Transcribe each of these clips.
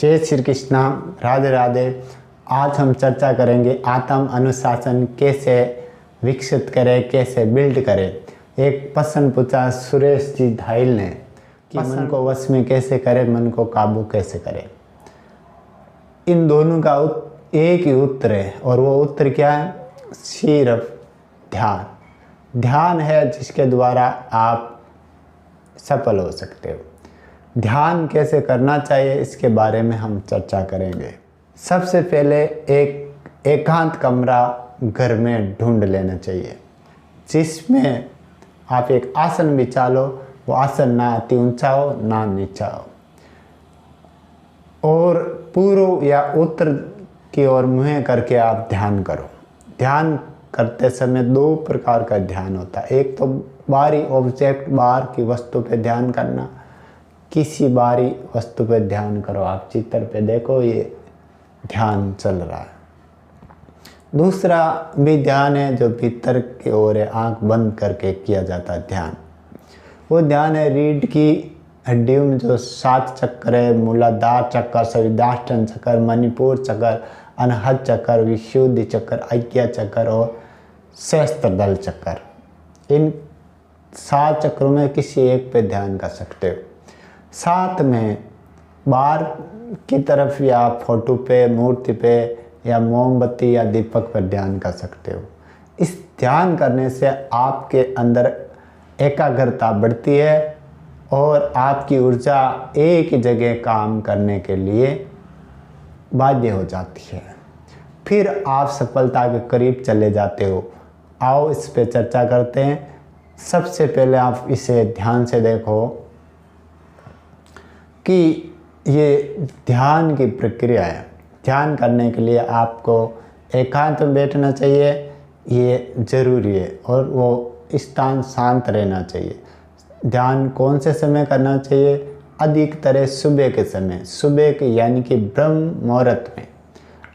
जय श्री कृष्णा, राधे राधे। आज हम चर्चा करेंगे आत्म अनुशासन कैसे विकसित करें, कैसे बिल्ड करें। एक प्रश्न पूछा सुरेश जी धाइल ने कि मन को वश में कैसे करें, मन को काबू कैसे करें। इन दोनों का एक ही उत्तर है और वो उत्तर क्या है? सिर्फ ध्यान। ध्यान है जिसके द्वारा आप सफल हो सकते हो। ध्यान कैसे करना चाहिए इसके बारे में हम चर्चा करेंगे। सबसे पहले एक एकांत कमरा घर में ढूंढ लेना चाहिए जिसमें आप एक आसन बिछा लो। वो आसन ना अति ऊंचा हो ना नीचा हो और पूर्व या उत्तर की ओर मुँह करके आप ध्यान करो। ध्यान करते समय दो प्रकार का ध्यान होता है। एक तो बाहरी ऑब्जेक्ट, बाहर की वस्तु पे ध्यान करना। किसी बाहरी वस्तु पे ध्यान करो, आप चित्र पे देखो ये ध्यान चल रहा है। दूसरा भी ध्यान है जो भीतर की ओर है, आंख बंद करके किया जाता है ध्यान। वो ध्यान है रीढ़ की हड्डियों में जो 7 चक्कर है, मूलाधार चक्कर, स्वादिष्टान चक्कर, मणिपुर चक्कर, अनहद चक्कर, विशुद्धि चक्कर, आज्ञा चक्कर और सहस्त्रदल चक्कर। इन 7 चक्रों में किसी एक पे ध्यान कर सकते हो। साथ में बाहर की तरफ या फोटो पे, मूर्ति पे या मोमबत्ती या दीपक पर ध्यान कर सकते हो। इस ध्यान करने से आपके अंदर एकाग्रता बढ़ती है और आपकी ऊर्जा एक ही जगह काम करने के लिए बाध्य हो जाती है। फिर आप सफलता के करीब चले जाते हो। आओ इस पे चर्चा करते हैं। सबसे पहले आप इसे ध्यान से देखो कि ये ध्यान की प्रक्रिया है। ध्यान करने के लिए आपको एकांत में बैठना चाहिए, ये ज़रूरी है, और वो स्थान शांत रहना चाहिए। ध्यान कौन से समय करना चाहिए? अधिकतर सुबह के समय, सुबह के यानी कि ब्रह्म मुहूर्त में।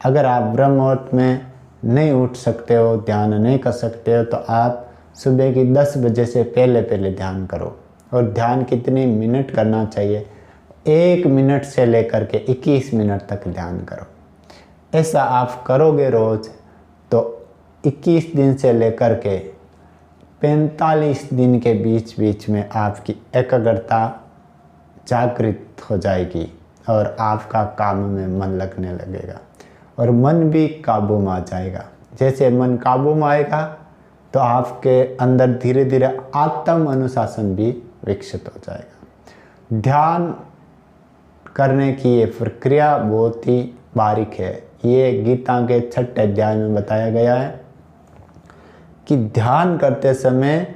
अगर आप ब्रह्म मुहूर्त में नहीं उठ सकते हो, ध्यान नहीं कर सकते हो, तो आप सुबह की 10 बजे से पहले ध्यान करो। और ध्यान कितने मिनट करना चाहिए? 1 मिनट से लेकर के 21 मिनट तक ध्यान करो। ऐसा आप करोगे रोज तो 21 दिन से लेकर के 45 दिन के बीच में आपकी एकाग्रता जागृत हो जाएगी और आपका काम में मन लगने लगेगा और मन भी काबू में आ जाएगा। जैसे मन काबू में आएगा तो आपके अंदर धीरे धीरे आत्म अनुशासन भी विकसित हो जाएगा। ध्यान करने की ये प्रक्रिया बहुत ही बारीक है। ये गीता के 6 अध्याय में बताया गया है कि ध्यान करते समय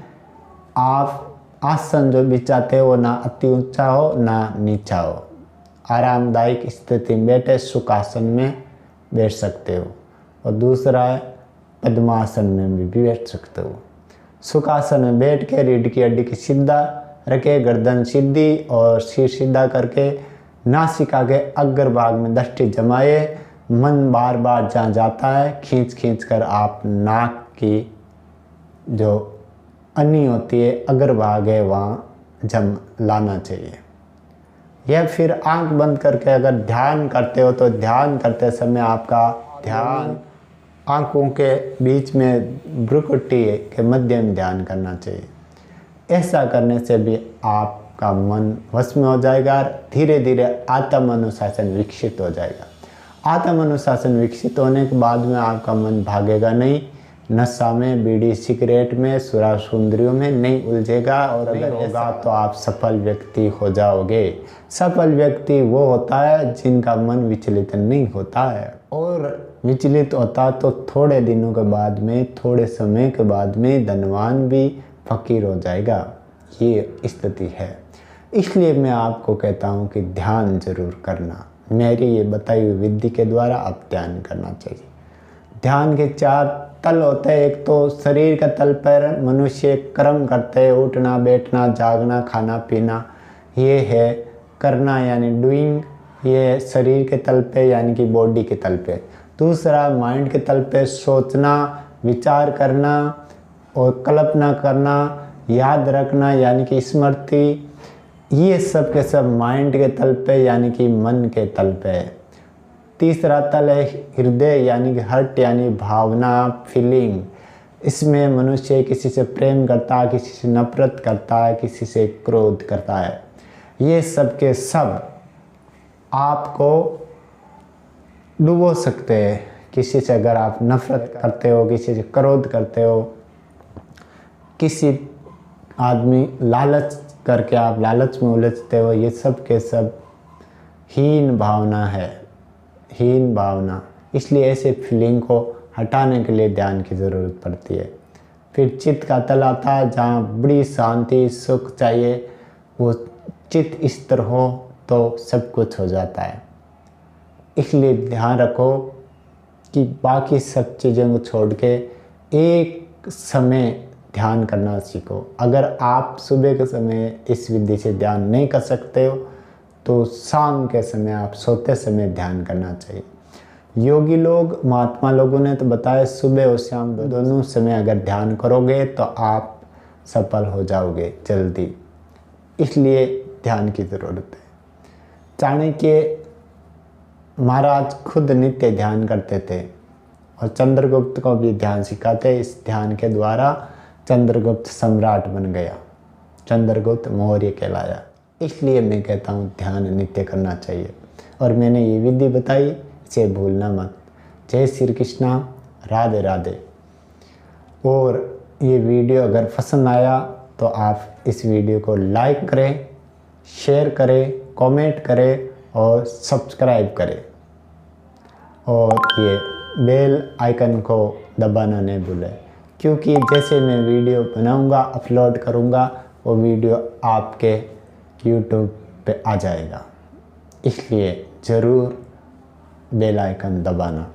आप आसन जो बिछाते हो ना अति ऊंचा हो ना नीचा हो। आरामदायक स्थिति में बैठे, सुखासन में बैठ सकते हो। और दूसरा है पद्मासन में भी बैठ सकते हो। सुखासन में बैठ के रीढ़ की हड्डी की सीधा रखे, गर्दन सीधी और सिर सीधा करके नासिका के अग्र भाग में दृष्टि जमाए। मन बार बार जहाँ जाता है खींच कर आप नाक की जो अन्नी होती है, अग्र भाग है, वहाँ जम लाना चाहिए। या फिर आंख बंद करके अगर ध्यान करते हो तो ध्यान करते समय आपका ध्यान आंखों के बीच में भ्रुकुटी के मध्य में ध्यान करना चाहिए। ऐसा करने से भी आपका मन वश में हो जाएगा। धीरे धीरे आत्म अनुशासन विकसित हो जाएगा। आत्म अनुशासन विकसित होने के बाद में आपका मन भागेगा नहीं, नशा में, बीड़ी सिगरेट में, शराब सुंदरियों में नहीं उलझेगा। और अगर होगा तो आप सफल व्यक्ति हो जाओगे। सफल व्यक्ति वो होता है जिनका मन विचलित नहीं होता है, और विचलित होता तो थोड़े दिनों के बाद में, थोड़े समय के बाद में धनवान भी फकीर हो जाएगा। ये स्थिति है। इसलिए मैं आपको कहता हूँ कि ध्यान जरूर करना। मेरी ये बताई हुई विधि के द्वारा आप ध्यान करना चाहिए। ध्यान के 4 तल होते हैं। एक तो शरीर के तल पर मनुष्य कर्म करते हैं, उठना, बैठना, जागना, खाना पीना, ये है करना यानी डूइंग। ये शरीर के तल पे यानी कि बॉडी के तल पे। दूसरा माइंड के तल पे सोचना, विचार करना और कल्पना करना, याद रखना यानी कि स्मृति। ये सब के सब माइंड के तल पे यानी कि मन के तल पे है। तीसरा तल है हृदय यानी कि हर्ट यानी भावना, फीलिंग। इसमें मनुष्य किसी से प्रेम करता है, किसी से नफरत करता है, किसी से क्रोध करता है। ये सब के सब आपको डुबो सकते हैं। किसी से अगर आप नफरत करते हो, किसी से क्रोध करते हो, किसी आदमी लालच करके आप लालच में उलझते हो, ये सब के सब हीन भावना है, हीन भावना। इसलिए ऐसे फीलिंग को हटाने के लिए ध्यान की ज़रूरत पड़ती है। फिर चित्त का तल आता है जहाँ बड़ी शांति सुख चाहिए। वो चित्त स्थिर हो तो सब कुछ हो जाता है। इसलिए ध्यान रखो कि बाकी सब चीज़ों को छोड़ के एक समय ध्यान करना सीखो। अगर आप सुबह के समय इस विधि से ध्यान नहीं कर सकते हो तो शाम के समय, आप सोते समय ध्यान करना चाहिए। योगी लोग, महात्मा लोगों ने तो बताया सुबह और शाम दोनों समय अगर ध्यान करोगे तो आप सफल हो जाओगे जल्दी। इसलिए ध्यान की ज़रूरत है। चाणक्य महाराज खुद नित्य ध्यान करते थे और चंद्रगुप्त को भी ध्यान सिखाते। इस ध्यान के द्वारा चंद्रगुप्त सम्राट बन गया, चंद्रगुप्त मौर्य कहलाया। इसलिए मैं कहता हूँ ध्यान नित्य करना चाहिए। और मैंने ये विधि बताई, इसे भूलना मत। जय श्री कृष्णा, राधे राधे। और ये वीडियो अगर पसंद आया तो आप इस वीडियो को लाइक करें, शेयर करें, कमेंट करें और सब्सक्राइब करें। और ये बेल आइकन को दबाना नहीं भूलें, क्योंकि जैसे मैं वीडियो बनाऊंगा, अपलोड करूंगा, वो वीडियो आपके YouTube पे आ जाएगा। इसलिए ज़रूर बेल आइकन दबाना।